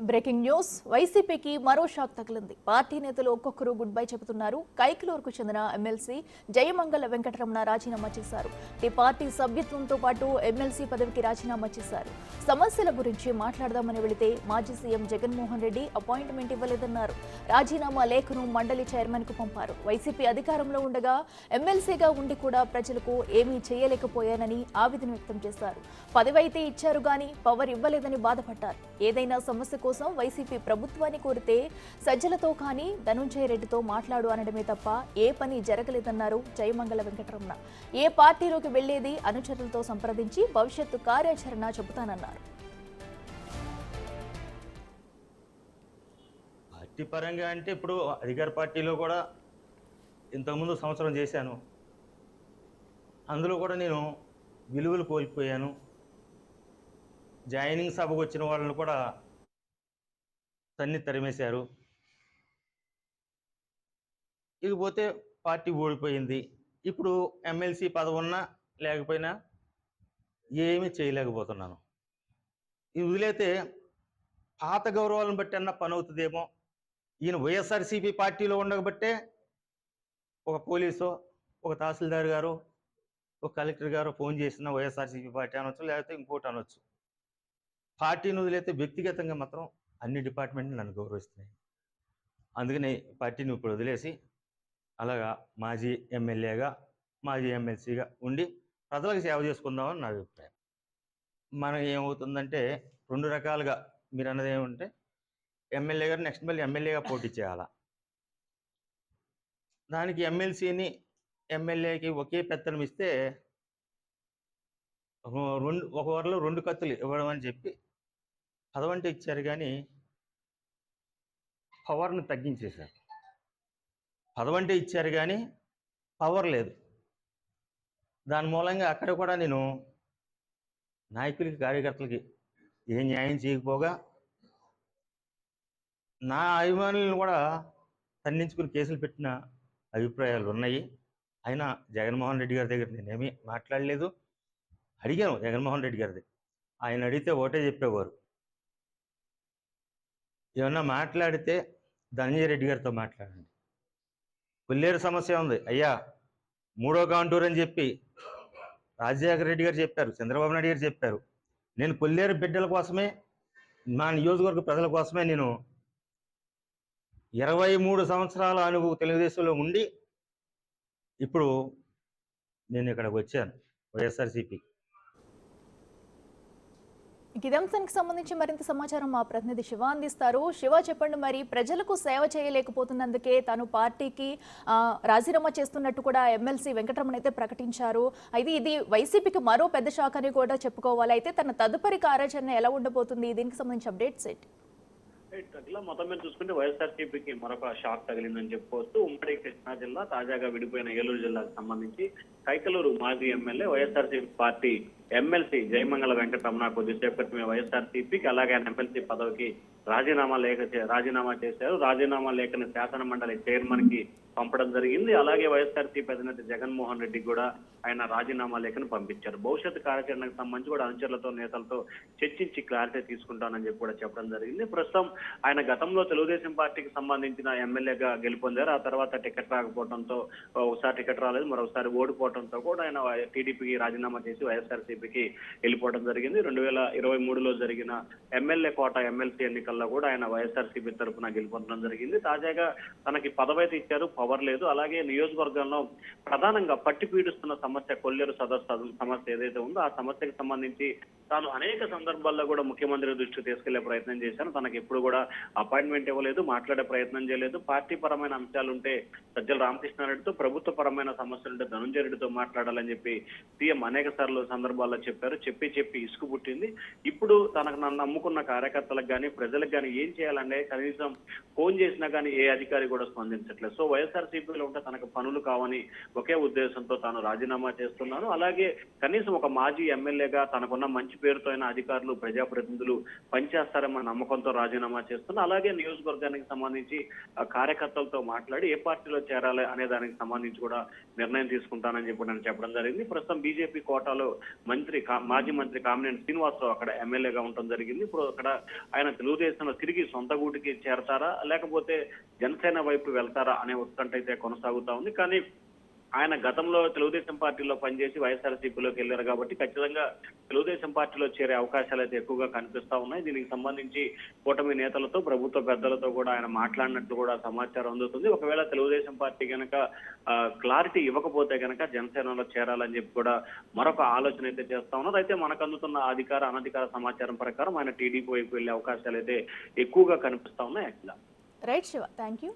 Breaking news వైసీపీకి మరో shock తగిలింది. పార్టీ నేతలు ఒక్కొక్కరు గుడ్ బై చెబుతున్నారు. కైకలూరుకు చెందిన ఎమ్మెల్సీ జయమంగళ వెంకటరమణ రాజీనామా చేశారు. ఈ పార్టీ సభ్యత్వంతో పాటు ఎమ్మెల్సీ పదవికి రాజీనామా చేశారు. సమస్యల గురించి మాట్లాడదామని వెళితే మాజీ సీఎం జగన్మోహన్ రెడ్డి అపాయింట్మెంట్ ఇవ్వలేదన్నారు. రాజీనామా లేఖను మండలి చైర్మన్ కు పంపారు. వైసీపీ అధికారంలో ఉండగా ఎమ్మెల్సీగా ఉండి కూడా ప్రజలకు ఏమీ చేయలేకపోయానని ఆవేదన వ్యక్తం చేశారు. పదవైతే ఇచ్చారు గాని పవర్ ఇవ్వలేదని బాధపడ్డారు. ఏదైనా సమస్య కోసం వైసీపీ ప్రభుత్వాన్ని కోరితే సజ్జలతో కానీ ధనుంజయ రెడ్డితో మాట్లాడు అనడమే తప్ప ఏ పని జరగలేదన్నారు జయమంగళ వెంకటరమణ. ఏ పార్టీలోకి వెళ్లేది అనుచరులతో సంప్రదించి భవిష్యత్తు కార్యాచరణ చెబుతానన్నారు. పార్టీ పరంగా అంటే ఇప్పుడు అధికార పార్టీలో కూడా ఇంతకుముందు సంవత్సరం చేశాను. అందులో కూడా నేను విలువలు కోల్పోయాను. జాయినింగ్ సభకు వచ్చిన వాళ్ళని కూడా తన్ని తరిమేశారు. ఇకపోతే పార్టీ ఓడిపోయింది. ఇప్పుడు ఎమ్మెల్సీ పదవి ఉన్నా లేకపోయినా ఏమీ చేయలేకపోతున్నాను. ఇది వదిలేతే పాత గౌరవాలను బట్టి అన్న పని అవుతుందేమో. ఈయన వైఎస్ఆర్సీపీ పార్టీలో ఉండబట్టే ఒక పోలీసు, ఒక తహసీల్దార్ గారు, ఒక కలెక్టర్ గారు ఫోన్ చేసిన వైఎస్ఆర్సీపీ పార్టీ అనొచ్చు, లేకపోతే ఇంకోటి అనొచ్చు. పార్టీని వదిలేతే వ్యక్తిగతంగా మాత్రం అన్ని డిపార్ట్మెంట్లు నన్ను గౌరవిస్తున్నాయి. అందుకని పార్టీని ఇప్పుడు వదిలేసి అలాగా మాజీ ఎమ్మెల్యేగా, మాజీ ఎమ్మెల్సీగా ఉండి ప్రజలకు సేవ చేసుకుందామని నా అభిప్రాయం. మనం ఏమవుతుందంటే రెండు రకాలుగా మీరు అన్నది ఏమంటే ఎమ్మెల్యే గారు నెక్స్ట్ మళ్ళీ ఎమ్మెల్యేగా పోటీ చేయాలా, దానికి ఎమ్మెల్సీని ఎమ్మెల్యేకి ఒకే పెత్తనం ఇస్తే ఒక వరలో రెండు కత్తులు ఇవ్వడం అని చెప్పి పదవంటే ఇచ్చారు కానీ పవర్ని తగ్గించేశారు. పదవంటే ఇచ్చారు కానీ పవర్ లేదు. దాని మూలంగా అక్కడ కూడా నేను నాయకులకి, కార్యకర్తలకి ఏ న్యాయం చేయకపోగా నా అభిమానులను కూడా తన్నించుకుని కేసులు పెట్టిన అభిప్రాయాలు ఉన్నాయి. అయినా జగన్మోహన్ రెడ్డి గారి దగ్గర నేనేమీ మాట్లాడలేదు. అడిగాను జగన్మోహన్ రెడ్డి గారిది. ఆయన అడిగితే ఒకటే చెప్పేవారు, ఏమన్నా మాట్లాడితే ధనంజయ రెడ్డి గారితో మాట్లాడండి. కొల్లేరు సమస్య ఉంది అయ్యా, 3వ కాంటూర్ అని చెప్పి రాజశేఖర రెడ్డి గారు చెప్పారు, చంద్రబాబు నాయుడు గారు చెప్పారు. నేను కొల్లేరు బిడ్డల కోసమే, మా నియోజకవర్గ ప్రజల కోసమే నేను 23 సంవత్సరాల అనుభవం తెలుగుదేశంలో ఉండి ఇప్పుడు నేను ఇక్కడికి వచ్చాను వైఎస్ఆర్సీపీ. ఇదే అంశానికి సంబంధించి మరింత సమాచారం మా ప్రతినిధి శివ అందిస్తారు. శివ, చెప్పండి, మరి ప్రజలకు సేవ చేయలేకపోతున్నందుకే తాను పార్టీకి రాజీనామా చేస్తున్నట్టు కూడా ఎమ్మెల్సీ వెంకటరమణ అయితే ప్రకటించారు. అయితే ఇది వైసీపీకి మరో పెద్ద షాక్ అని కూడా చెప్పుకోవాలి. అయితే తన తదుపరి కార్యాచరణ ఎలా ఉండబోతుంది, దీనికి సంబంధించి అప్డేట్స్ ఏంటి? అట్లా మొత్తం మీద చూసుకుంటే వైఎస్ఆర్సీపీకి మరొక షాక్ తగిలిందని చెప్పుకోవచ్చు. ఉమ్మడి కృష్ణా జిల్లా, తాజాగా విడిపోయిన ఏలూరు జిల్లాకు సంబంధించి కైకలూరు మాజీ MLA YSRCP party MLC Jayamangala Venkataramana కొద్దిసేపటి వైఎస్ఆర్సీపీకి అలాగే ఎమ్మెల్సీ పదవికి రాజీనామా చేశారు. రాజీనామా లేఖని శాసన మండలి చైర్మన్ కి పంపడం జరిగింది. అలాగే వైఎస్ఆర్సీపీ అధినేత జగన్మోహన్ రెడ్డి కూడా ఆయన రాజీనామా లేఖను పంపించారు. భవిష్యత్తు కార్యాచరణకు సంబంధించి కూడా అనుచరులతో, నేతలతో చర్చించి క్లారిటీ తీసుకుంటానని చెప్పి కూడా చెప్పడం జరిగింది. ప్రస్తుతం ఆయన గతంలో తెలుగుదేశం పార్టీకి సంబంధించిన ఎమ్మెల్యేగా గెలుపొందారు. ఆ తర్వాత టికెట్ రాకపోవడంతో, ఒకసారి టికెట్ రాలేదు, మరొకసారి ఓడిపోవడంతో కూడా ఆయన టీడీపీకి రాజీనామా చేసి వైఎస్ఆర్సీపీకి వెళ్ళిపోవడం జరిగింది. 2023లో జరిగిన ఎమ్మెల్యే కోట ఎమ్మెల్సీ ఎన్నికల్లో కూడా ఆయన వైఎస్ఆర్సీపీ తరఫున గెలుపొందడం జరిగింది. తాజాగా తనకి పదవైతే ఇచ్చారు, పవర్ లేదు. అలాగే నియోజకవర్గంలో ప్రధానంగా పట్టి పీడిస్తున్న సమస్య కొల్లేరు సదస్సు సమస్య ఏదైతే ఉందో ఆ సమస్యకు సంబంధించి తాను అనేక సందర్భాల్లో కూడా ముఖ్యమంత్రి దృష్టికి తీసుకెళ్లే ప్రయత్నం చేశాను. తనకు ఎప్పుడు కూడా అపాయింట్మెంట్ ఇవ్వలేదు, మాట్లాడే ప్రయత్నం చేయలేదు. పార్టీ పరమైన అంశాలుంటే సజ్జల రామకృష్ణారెడ్డితో, ప్రభుత్వ పరమైన సమస్యలుంటే ధనుంజయ రెడ్డితో మాట్లాడాలని చెప్పి సీఎం అనేక సార్లు సందర్భాల్లో చెప్పారు. చెప్పి ఇసుకు పుట్టింది. ఇప్పుడు తనకు నన్ను నమ్ముకున్న కార్యకర్తలకు కానీ, ప్రజలకు కానీ ఏం చేయాలంటే కనీసం ఫోన్ చేసినా కానీ ఏ అధికారి కూడా స్పందించట్లేదు. సో వైఎస్ఆర్సీపీలో ఉంటే తనకు పనులు కావని ఒకే ఉద్దేశంతో తాను రాజీనామా చేస్తున్నాను. అలాగే కనీసం ఒక మాజీ ఎమ్మెల్యేగా తనకున్న మంచి పేరుతో అయిన అధికారులు, ప్రజాప్రతినిధులు పనిచేస్తారన్న నమ్మకంతో రాజీనామా చేస్తున్నా. అలాగే నియోజకవర్గానికి సంబంధించి కార్యకర్తలతో మాట్లాడి ఏ పార్టీలో చేరాలి అనే దానికి సంబంధించి కూడా నిర్ణయం తీసుకుంటానని చెప్పి నేను చెప్పడం జరిగింది. ప్రస్తుతం బీజేపీ కోటాలో మాజీ మంత్రి కామినేని శ్రీనివాసరావు అక్కడ ఎమ్మెల్యేగా ఉండటం జరిగింది. ఇప్పుడు అక్కడ ఆయన తెలుగుదేశం తెలుగుదేశంలో తిరిగి సొంత గూటికి చేరతారా లేకపోతే జనసేన వైపు వెళ్తారా అనే ఉత్కంఠ అయితే కొనసాగుతా ఉంది. కానీ ఆయన గతంలో తెలుగుదేశం పార్టీలో పనిచేసి వైఎస్ఆర్సీపీలోకి వెళ్ళారు కాబట్టి ఖచ్చితంగా తెలుగుదేశం పార్టీలో చేరే అవకాశాలు అయితే ఎక్కువగా కనిపిస్తా ఉన్నాయి. దీనికి సంబంధించి కూటమి నేతలతో ప్రభుత్వ పెద్దలతో కూడా ఆయన మాట్లాడినట్లు కూడా సమాచారం అందుతుంది. ఒకవేళ తెలుగుదేశం పార్టీ కనుక క్లారిటీ ఇవ్వకపోతే కనుక జనసేనలో చేరాలని చెప్పి కూడా మరొక ఆలోచన అయితే చేస్తా ఉన్నారు. అయితే మనకు అందుతున్న అధికార అనధికార సమాచారం ప్రకారం ఆయన టీడీపీ వైపు వెళ్లే అవకాశాలు అయితే ఎక్కువగా కనిపిస్తా ఉన్నాయి. Right Shiva, thank you.